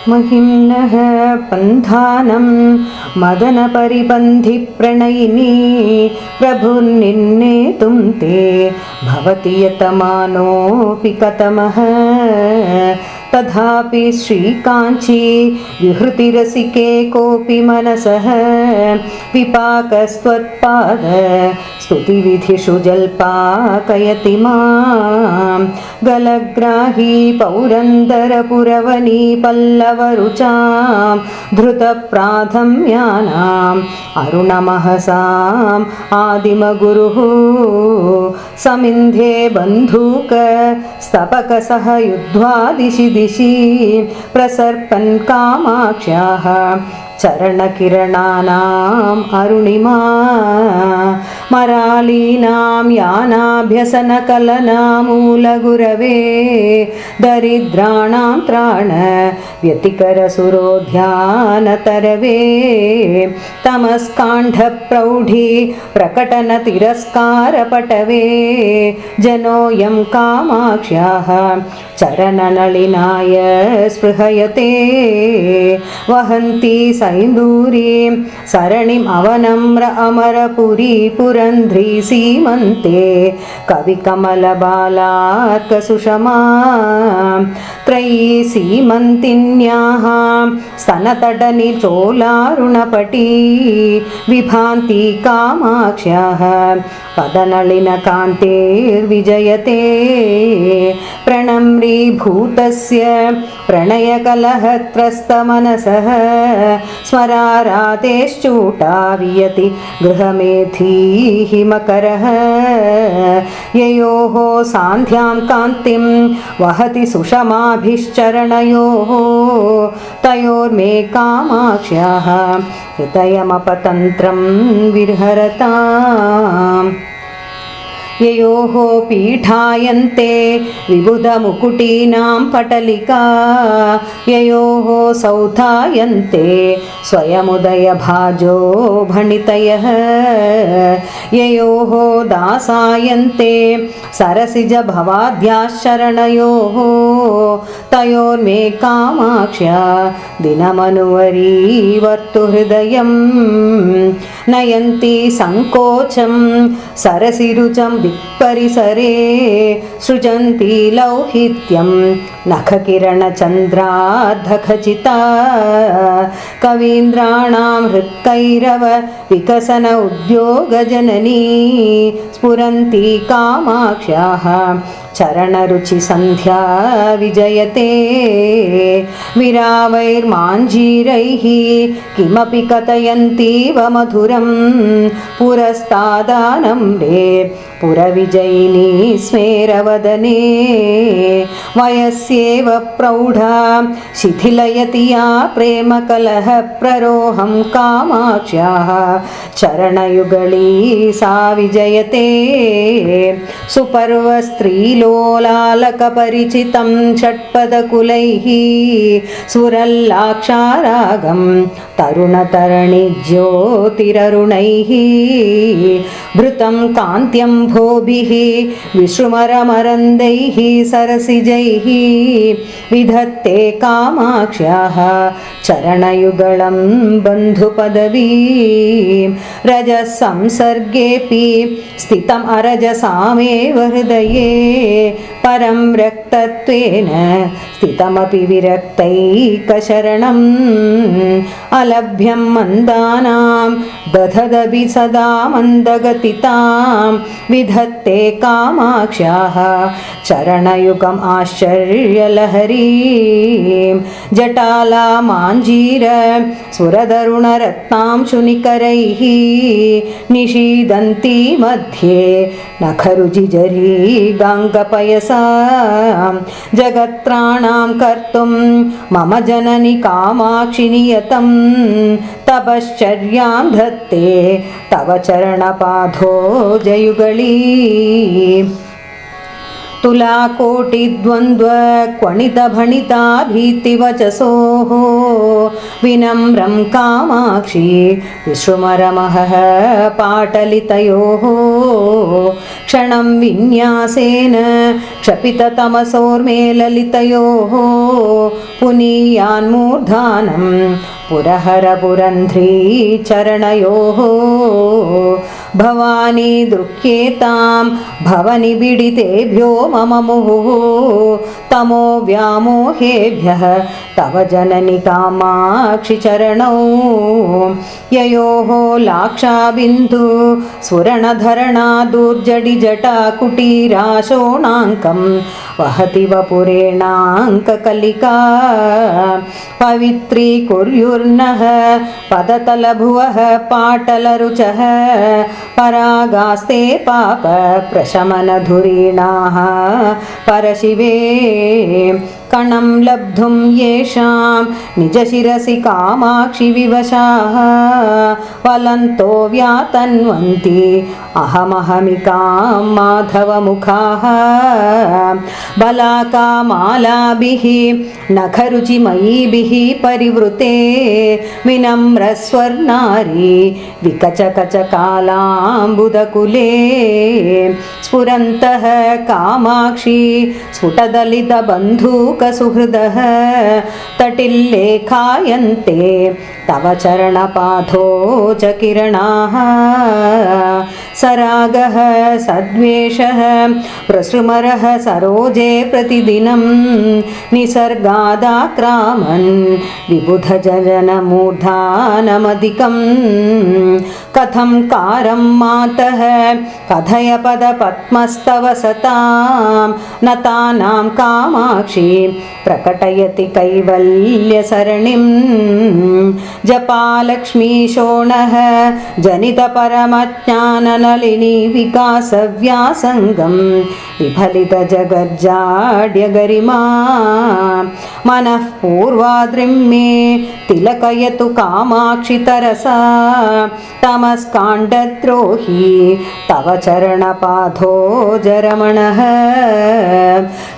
महिम्नः पन्थानं मदनपरिबन्धिप्रणयिनी प्रभुर्निन्नेतुं ते भवति यतमानोऽपि कतमः तथापि श्रीकाञ्ची विहृतिरसिके कोऽपि मनसः विपाकस्त्वत्पाद स्तुतिविधिषु जल्पाकयति मां गलग्राही पौरन्दरपुरवनी पल्लवरुचां धृतप्राथम्यानाम् अरुणमहसाम् आदिमगुरुः समिन्धे बन्धूक स्तपकसह युद्ध्वा दिशि दिशि प्रसर्पन् कामाक्ष्याः चरणकिरणानाम् अरुणिमा मरालीनां यानाभ्यसनकलनामूलगुरवे दरिद्राणां त्राण व्यतिकरसुरोध्यानतरवे तमस्काण्डप्रौढी प्रकटनतिरस्कारपटवे जनोऽयं कामाक्ष्याः चरणनलिनाय स्पृहयते वहन्ति सैन्दूरीं सरणिम् अवनम्र अमरपुरी पुरन्ध्री सीमन्ते कविकमलबालार्कसुषमा त्रयी सीमन्तिन्याः स्तनतटनिचोलारुणपटी विभान्ति कामाक्ष्याः पदनलिनकान्तेर्विजयते प्रणम्रीभूतस्य प्रणयकलहत्रस्तमनसः स्मरारातेश्चूटा वियति गृहमेधीः मकरः ययोः सान्ध्यां कान्तिं वहति सुषमाभिश्चरणयोः तयोर्मे कामाक्ष्याः हृदयमपतन्त्रं विर्हरताम् ययोः पीठायन्ते विबुधमुकुटीनां पटलिका ययोः सौधायन्ते स्वयमुदयभाजो भणितयः ययोः दासायन्ते सरसिजभवाद्याश्चरणयोः तयोर्मे कामाक्ष्या दिनमनुवरीवर्तु हृदयं नयन्ति सङ्कोचं सरसिरुचं दिक्परिसरे सृजन्ति लौहित्यं नखकिरणचन्द्रार्धखचिता कवीन्द्राणां हृत्कैरव विकसन उद्योगजननी स्फुरन्ति कामाक्ष्याः चरणरुचिसन्ध्या विजयते विरावैर्माञ्जीरैः किमपि कथयन्तीव मधुरं पुरस्तादानम्रे पुरविजयिनी स्मेरवदने वयस्येव प्रौढा शिथिलयति या प्रेमकलह प्ररोहं कामाक्ष्याः चरणयुगली सा विजयते सुपर्वस्त्रीलोलालकपरिचितं षट्पदकुलैः सुरल्लाक्षारागं तरुणतरणिज्योतिररुणैः भृतं कान्त्यम्भोभिः विसृमरमरन्दैः सरसिजैः विधत्ते कामाक्ष्याः चरणयुगलं बन्धुपदवीं रजसंसर्गेऽपि स्थितम् अरजसामेव हृदये परं रक्तत्वेन स्थितमपि विरक्तैकशरणम् अलभ्यं मन्दानां दधदभि सदा मन्दगतितां विधत्ते कामाक्ष्याः चरणयुगम् आश्चर्यलहरीं जटालामाञ्जीर सुरदरुणरत्नांशुनिकरैः निषीदन्ती मध्ये नखरुजिजरी गाङ्गपयसां जगत्त्राणां कर्तुं मम जननि कामाक्षि नियतं तपश्चर्यां धत्ते तव चरणपादो जयुगली तुलाकोटिद्वन्द्वक्वणितभणिताभीतिवचसोः विनम्रं कामाक्षी विश्रुमरमहः पाटलितयोः क्षणं विन्यासेन क्षपिततमसोर्मेललितयोः पुनीयान्मूर्धानं पुरहरपुरन्ध्री चरणयोः भवानी दृह्येतां भवनिबिडितेभ्यो मम मुहुः तमो व्यामोहेभ्यः तव जननि कामाक्षि चरणौ ययोः लाक्षाबिन्दु स्फुरणधरणा दुर्जडिजटा कुटीराशोणाङ्कं वहति वपुरेणाङ्ककलिका पवित्रीकुर्युर्नः पदतलभुवः पाटलरुचः परागास्ते पाप प्रशमनधुरीणाः परशिवे कणं लब्धुं येषां निजशिरसि कामाक्षि विवशाः वलन्तो व्यातन्वन्ति अहमहमिकां माधवमुखाः बलाकामालाभिः नखरुचिमयीभिः परिवृते विनम्रस्वर्नारी विकचकचकालाम्बुदकुले स्फुरन्तः कामाक्षी स्फुटदलितबन्धूकसुहृदः तटिल्लेखायन्ते तव चरणपादोच किरणाः सरागः सद्वेषः प्रसृमरः सरोजे प्रतिदिनं निसर्गादाक्रामन् विबुधजनमूर्धानमधिकं कथं कारं मातः कथय पदपद्मस्तव सतां नतानां कामाक्षी प्रकटयति कैवल्यसरणिं जपालक्ष्मीशोणः जनितपरमज्ञाननलिनी विकासव्यासङ्गं विफलितजगज्जाड्यगरिमा मनः पूर्वाद्रिं मे तिलकयतु कामाक्षि तरसा तमस्काण्डद्रोही तव चरणपादोजरमणः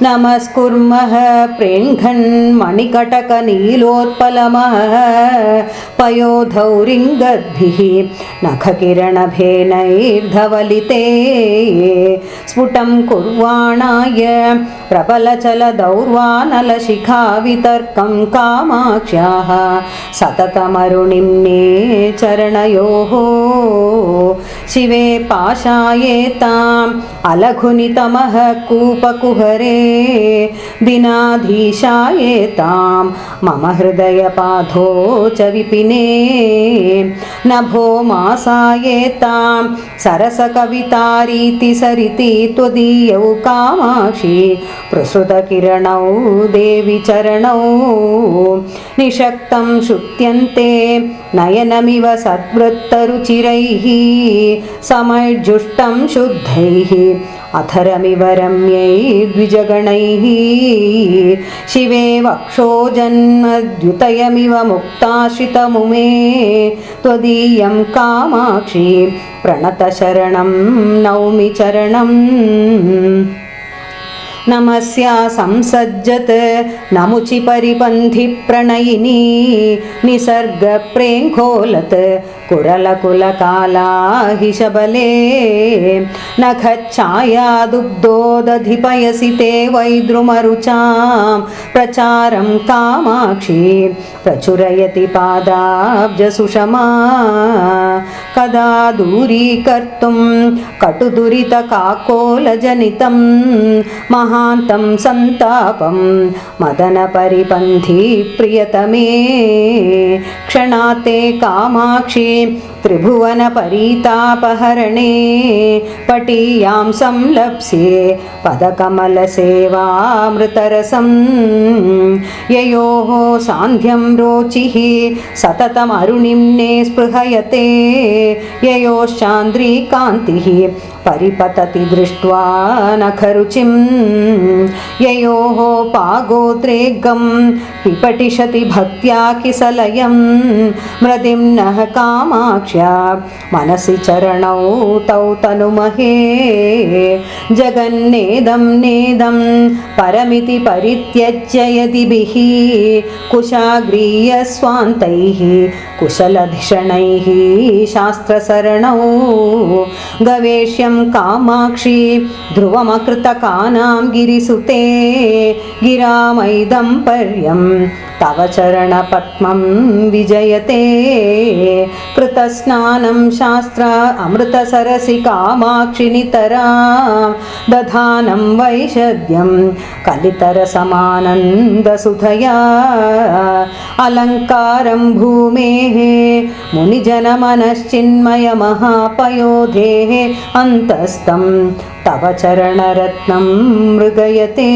नमस्कुर्मः प्रेङ्घन्मणिकटकनीलोत्पलमः पयोधौरिङ्गद्भिः नखकिरणभेनैर्धवलिते स्फुटं कुर्वाणाय प्रबलचलदौर्वानलशिखावितर्कं कामाक्ष्याः सततमरुणिम्ने चरणयोः शिवे पाशायेताम् अलघुनितमः कूपकुहरे दिनाधीशायेतां मम हृदयपादोच विपिने नभो मासायेतां सरसकवितारीति सरिति त्वदीयौ कामाक्षि प्रसृतकिरणौ देवि चरणौ निषक्तं शुत्यन्ते नयनमिव सद्वृत्तरुचिरैः समैर्जुष्टं शुद्धैः अथरमिव रम्यैर्द्विजगणैः शिवे वक्षोजन्मद्युतयमिव मुक्ताश्रितमुमे त्वदीयं कामाक्षि प्रणतशरणं नौमि चरणम् नमस्या संसज्जत नमुचि परिपन्थि प्रणयिनी निसर्गप्रेङ्खोलत कुरलकुलकाला हि शबले नखच्छायादुग्धोदधिपयसि ते वैद्रुमरुचां प्रचारं कामाक्षि प्रचुरयति पादाब्जसुषमा कदा दूरीकर्तुं कटुदुरितकाकोलजनितं महान्तं सन्तापं मदनपरिपन्थी प्रियतमे क्षणाते कामाक्षि त्रिभुवनपरीतापहरणे पटीयां संलप्स्ये पदकमलसेवामृतरसं ययोः सान्ध्यं रोचिः सततमरुणिम्ने स्पृहयते ययोश्चान्द्रीकान्तिः परिपतति दृष्ट्वा नखरुचिं ययोः पागोद्रेगं पिपटिषति भक्त्या किसलयं मृदिं नः कामाक्षि कामाक्ष्या मनसि चरणौ तौ तनुमहे जगन्नेदं नेदं परमिति परित्यज्य यदिभिः कुशाग्रीयस्वान्तैः कुशलधिषणैः शास्त्रसरणौ गवेष्यं कामाक्षी ध्रुवमकृतकानां गिरिसुते गिरामैदं पर्यं तव चरणपद्मं विजयते कृतस्नानं शास्त्र अमृतसरसि कामाक्षि नितरां दधानं वैशद्यं कलितरसमानन्दसुधया अलङ्कारं भूमेः मुनिजनमनश्चिन्मयमहापयोधेः अन्तस्तं तव चरणरत्नं मृगयते।